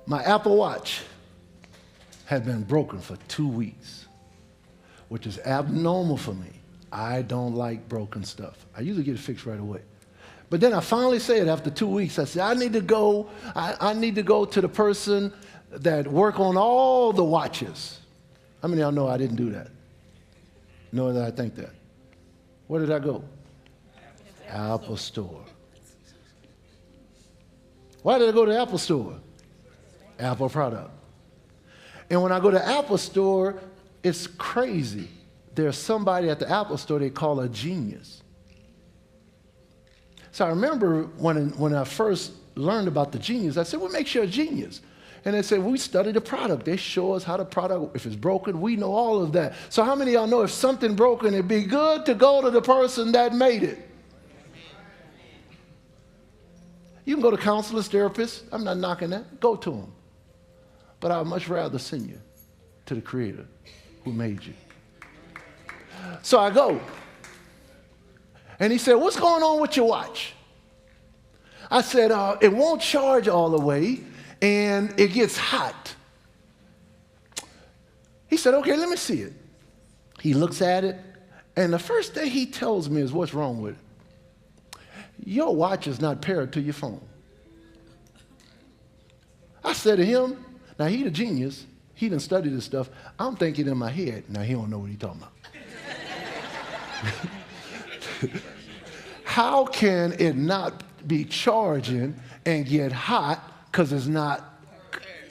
My Apple Watch had been broken for 2 weeks, which is abnormal for me. I don't like broken stuff. I usually get it fixed right away. But then I finally said after 2 weeks, I said, I need to go to the person that work on all the watches. How many of y'all know I didn't do that? Nor did I think that. Where did I go? Apple Store. Why did I go to the Apple Store? Apple product. And when I go to Apple Store, it's crazy. There's somebody at the Apple Store they call a genius. So I remember when I first learned about the genius, I said, what makes you a genius? And they said, we study the product. They show us how the product, if it's broken, we know all of that. So how many of y'all know if something broken, it'd be good to go to the person that made it? You can go to counselors, therapists. I'm not knocking that. Go to them. But I would much rather send you to the Creator who made you. So I go. And he said, what's going on with your watch? I said, it won't charge all the way, and it gets hot. He said, okay, let me see it. He looks at it, and the first thing he tells me is, what's wrong with it? Your watch is not paired to your phone. I said to him, now he the genius, he done studied this stuff. I'm thinking in my head, now he don't know what he's talking about. How can it not be charging and get hot because it's not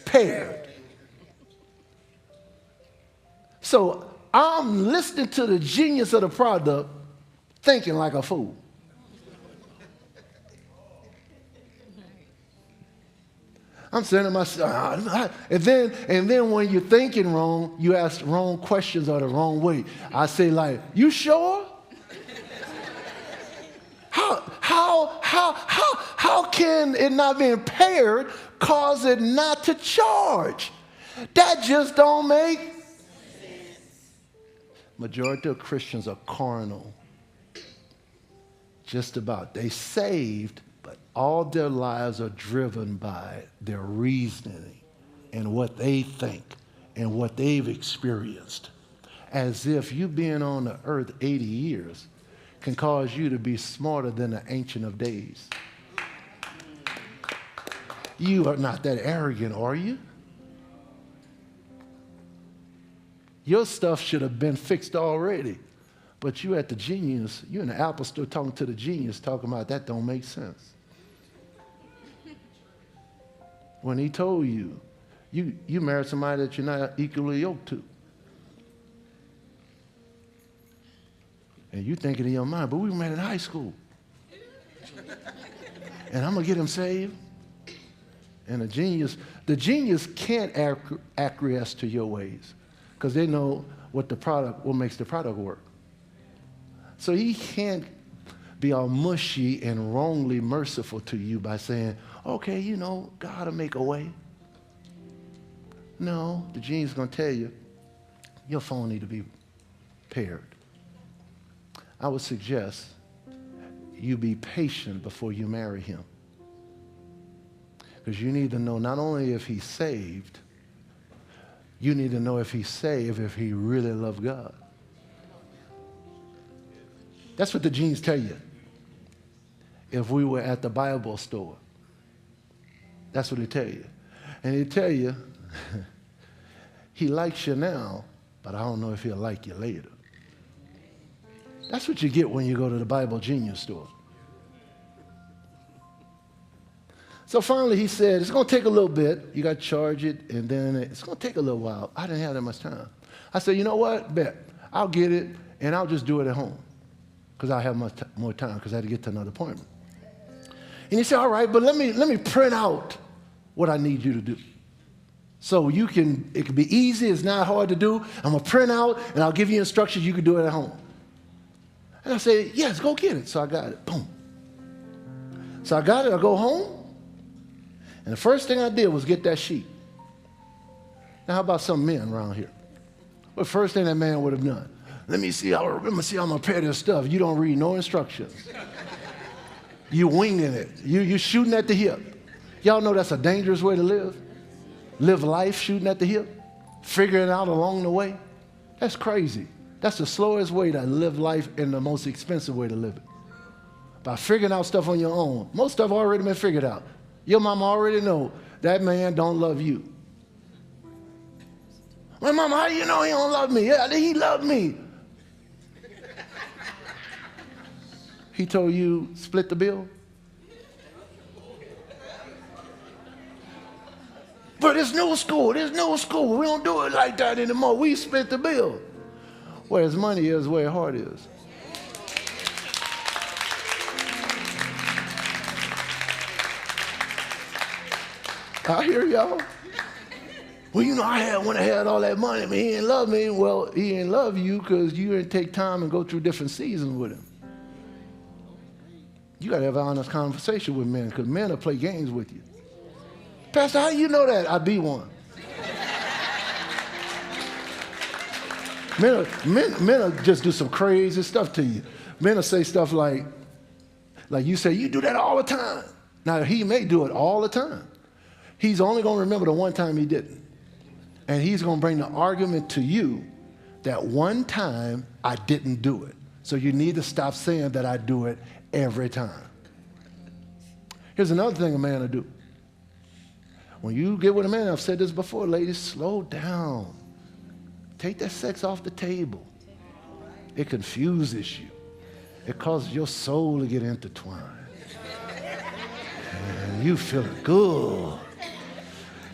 paired? So I'm listening to the genius of the product thinking like a fool. I'm saying to myself, and then when you're thinking wrong, you ask wrong questions or the wrong way. I say like, you sure? How can it not being paired cause it not to charge? That just don't make sense. Majority of Christians are carnal. Just about. They saved, but all their lives are driven by their reasoning and what they think and what they've experienced. As if you being on the earth 80 years can cause you to be smarter than the Ancient of Days. You are not that arrogant, are you? Your stuff should have been fixed already. But you at the genius, you in the Apple Store talking to the genius, talking about that don't make sense. When he told you, you married somebody that you're not equally yoked to. And you thinking in your mind, but we met in high school. And I'm going to get him saved. And the genius can't acquiesce to your ways because they know what makes the product work. So he can't be all mushy and wrongly merciful to you by saying, okay, God will make a way. No, the genius is going to tell you, your phone need to be paired. I would suggest you be patient before you marry him. Because you need to know not only if he's saved, you need to know if he's saved, if he really loves God. That's what the genes tell you. If we were at the Bible store, that's what they tell you. And they tell you, he likes you now, but I don't know if he'll like you later. That's what you get when you go to the Bible Genius store. So finally he said, it's going to take a little bit. You got to charge it, and then it's going to take a little while. I didn't have that much time. I said, you know what? Bet. I'll get it, and I'll just do it at home because I have much more time because I had to get to another appointment. And he said, all right, but let me print out what I need you to do. So it can be easy. It's not hard to do. I'm going to print out, and I'll give you instructions. You can do it at home. And I said, yes, go get it. So I got it. Boom. So I got it. I go home. And the first thing I did was get that sheet. Now, how about some men around here? Well, the first thing that man would have done, let me see how I'm going to prepare this stuff. You don't read no instructions. You winging it. You shooting at the hip. Y'all know that's a dangerous way to live. Live life shooting at the hip, figuring it out along the way. That's crazy. That's the slowest way to live life and the most expensive way to live it. By figuring out stuff on your own. Most stuff already been figured out. Your mama already know that man don't love you. My mama, how do you know he don't love me? Yeah, he loved me. He told you split the bill? But it's new school. There's new school. We don't do it like that anymore. We split the bill. Where his money is, where his heart is. I hear y'all. Well, you know, when I had all that money, but he didn't love me. Well, he didn't love you because you didn't take time and go through different seasons with him. You got to have an honest conversation with men because men will play games with you. Pastor, how you know that? I be one. Men will just do some crazy stuff to you. Men will say stuff like you say, you do that all the time. Now, he may do it all the time. He's only going to remember the one time he didn't. And he's going to bring the argument to you that one time I didn't do it. So you need to stop saying that I do it every time. Here's another thing a man will do. When you get with a man, I've said this before, ladies, slow down. Take that sex off the table. It confuses you. It causes your soul to get intertwined. And you feel good.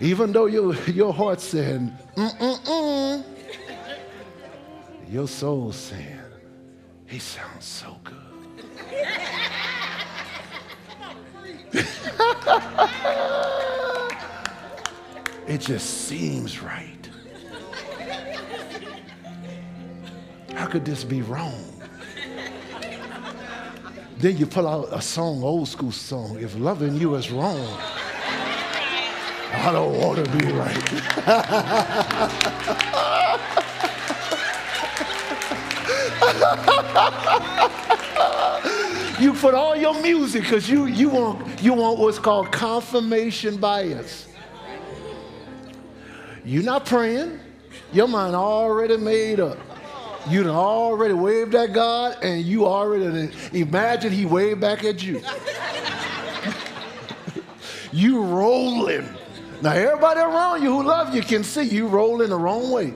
Even though your heart's saying, your soul's saying, he sounds so good. It just seems right. How could this be wrong? Then you pull out a song, old school song, if loving you is wrong, I don't want to be right. You put all your music because you want what's called confirmation bias. You're not praying. Your mind already made up. You done already waved at God, and you already imagine he waved back at you. You rolling. Now everybody around you who love you can see you rolling the wrong way.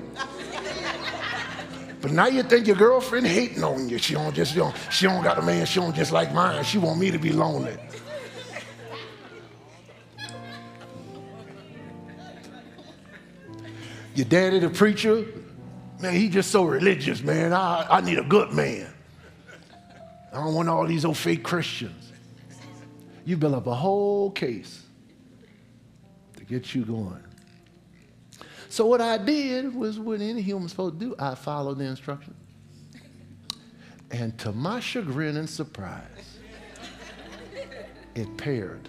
But now you think your girlfriend hating on you. She don't got a man, she don't just like mine. She want me to be lonely. Your daddy, the preacher, man, he just so religious, man. I need a good man. I don't want all these old fake Christians. You build up a whole case to get you going. So what I did was what any human's supposed to do. I followed the instructions. And to my chagrin and surprise, it paired.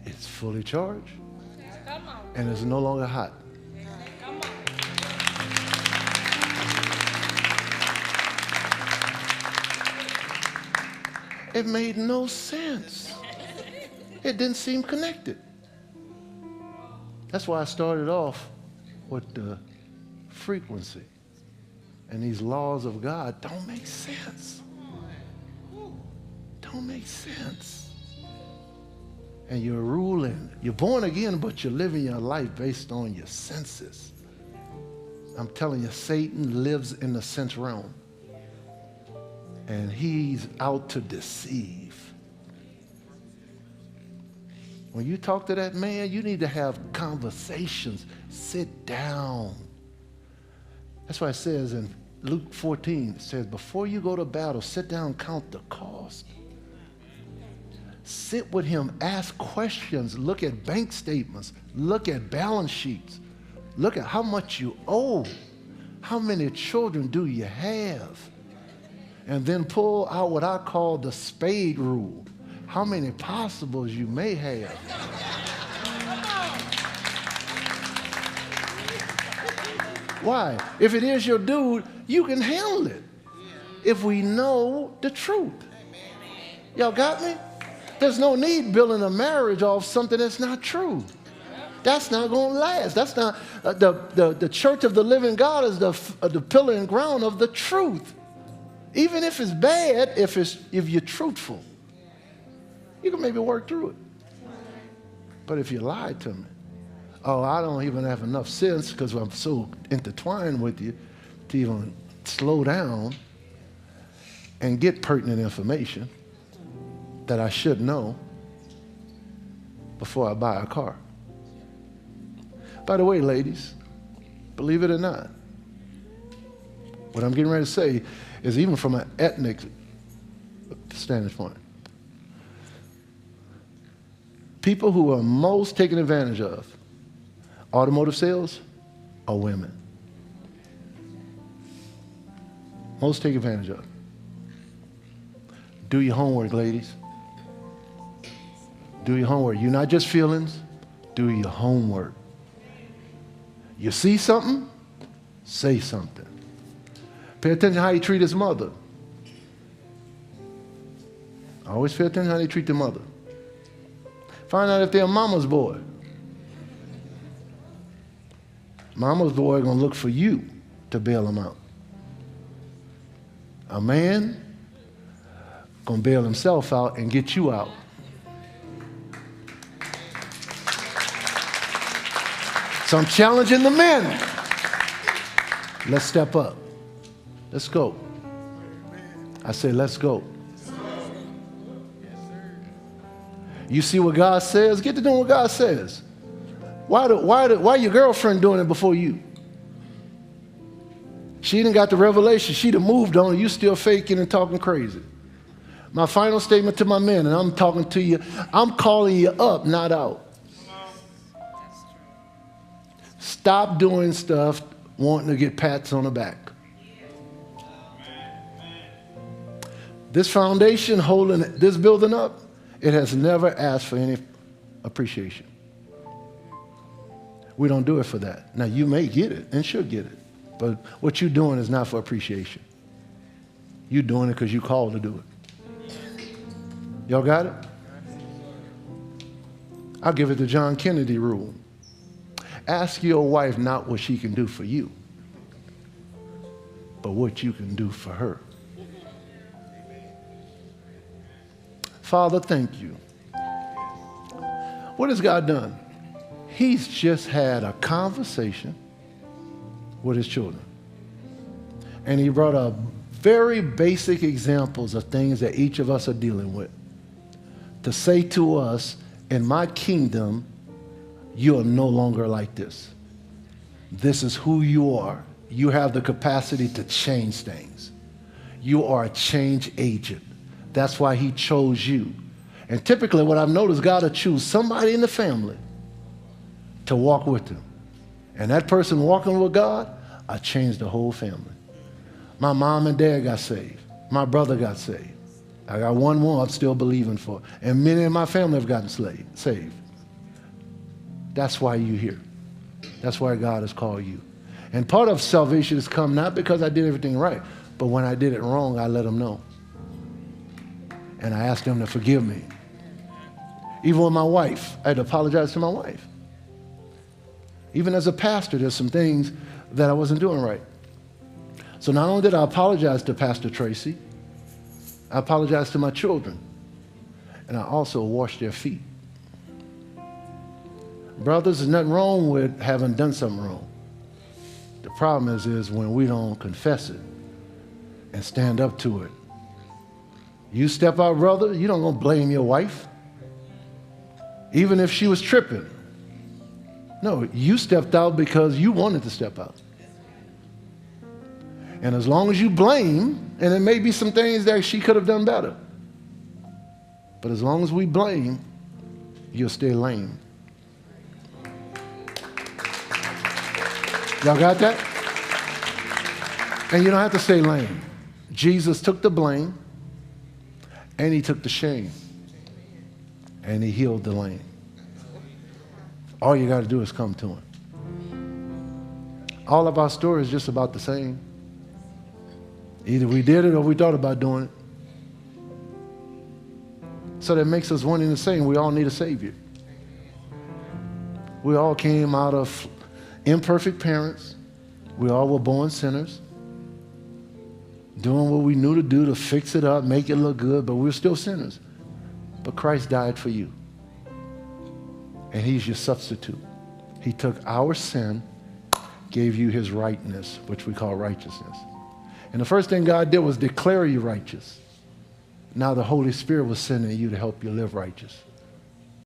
It's fully charged, and it's no longer hot. It made no sense. It didn't seem connected. That's why I started off with the frequency. And these laws of God don't make sense. Don't make sense. And you're ruling. You're born again, but you're living your life based on your senses. I'm telling you, Satan lives in the sense realm. And he's out to deceive. When you talk to that man, you need to have conversations. Sit down. That's why it says in Luke 14, it says, before you go to battle, sit down and count the cost. Sit with him, ask questions, look at bank statements, look at balance sheets, look at how much you owe, how many children do you have, and then pull out what I call the spade rule, how many possibles you may have. Why? If it is your dude, you can handle it if we know the truth. Y'all got me? There's no need building a marriage off something that's not true. That's not going to last. That's not, the church of the living God is the pillar and ground of the truth. Even if it's bad, if you're truthful, you can maybe work through it. But if you lie to me, oh, I don't even have enough sense because I'm so intertwined with you to even slow down and get pertinent information that I should know before I buy a car. By the way, ladies, believe it or not, what I'm getting ready to say is even from an ethnic standpoint, people who are most taken advantage of automotive sales are women. Most take advantage of. Do your homework, ladies. Do your homework. You're not just feelings. Do your homework. You see something, say something. Pay attention to how you treat his mother. Always pay attention to how they treat their mother. Find out if they're a mama's boy. Mama's boy is going to look for you to bail them out. A man going to bail himself out and get you out. So I'm challenging the men. Let's step up. Let's go. I say, let's go. You see what God says? Get to doing what God says. Why your girlfriend doing it before you? She didn't got the revelation. She'd have moved on. You still faking and talking crazy. My final statement to my men, and I'm talking to you, I'm calling you up, not out. Stop doing stuff wanting to get pats on the back. This foundation holding this building up, it has never asked for any appreciation. We don't do it for that. Now, you may get it and should get it, but what you're doing is not for appreciation. You're doing it because you're called to do it. Y'all got it? I'll give it the John Kennedy rule. Ask your wife not what she can do for you, but what you can do for her. Father, thank you. What has God done? He's just had a conversation with his children. And he brought up very basic examples of things that each of us are dealing with. To say to us, in my kingdom, you are no longer like this. This is who you are. You have the capacity to change things. You are a change agent. That's why he chose you. And typically what I've noticed, God will choose somebody in the family to walk with him. And that person walking with God, I changed the whole family. My mom and dad got saved. My brother got saved. I got one more I'm still believing for. And many in my family have gotten saved. That's why you're here. That's why God has called you. And part of salvation has come not because I did everything right, but when I did it wrong, I let them know. And I asked them to forgive me. Even with my wife, I had to apologize to my wife. Even as a pastor, there's some things that I wasn't doing right. So not only did I apologize to Pastor Tracy, I apologized to my children. And I also washed their feet. Brothers, there's nothing wrong with having done something wrong. The problem is when we don't confess it and stand up to it. You step out, brother, you don't gonna blame your wife. Even if she was tripping. No, you stepped out because you wanted to step out. And as long as you blame, and it may be some things that she could have done better, but as long as we blame, you'll stay lame. Y'all got that? And you don't have to stay lame. Jesus took the blame, and he took the shame, and he healed the lame. All you got to do is come to him. All of our stories is just about the same. Either we did it or we thought about doing it. So that makes us one and the same. We all need a Savior. We all came out of imperfect parents. We all were born sinners, doing what we knew to do to fix it up, make it look good, but we were still sinners. But Christ died for you. And he's your substitute. He took our sin, gave you his rightness, which we call righteousness. And the first thing God did was declare you righteous. Now the Holy Spirit was sending you to help you live righteous.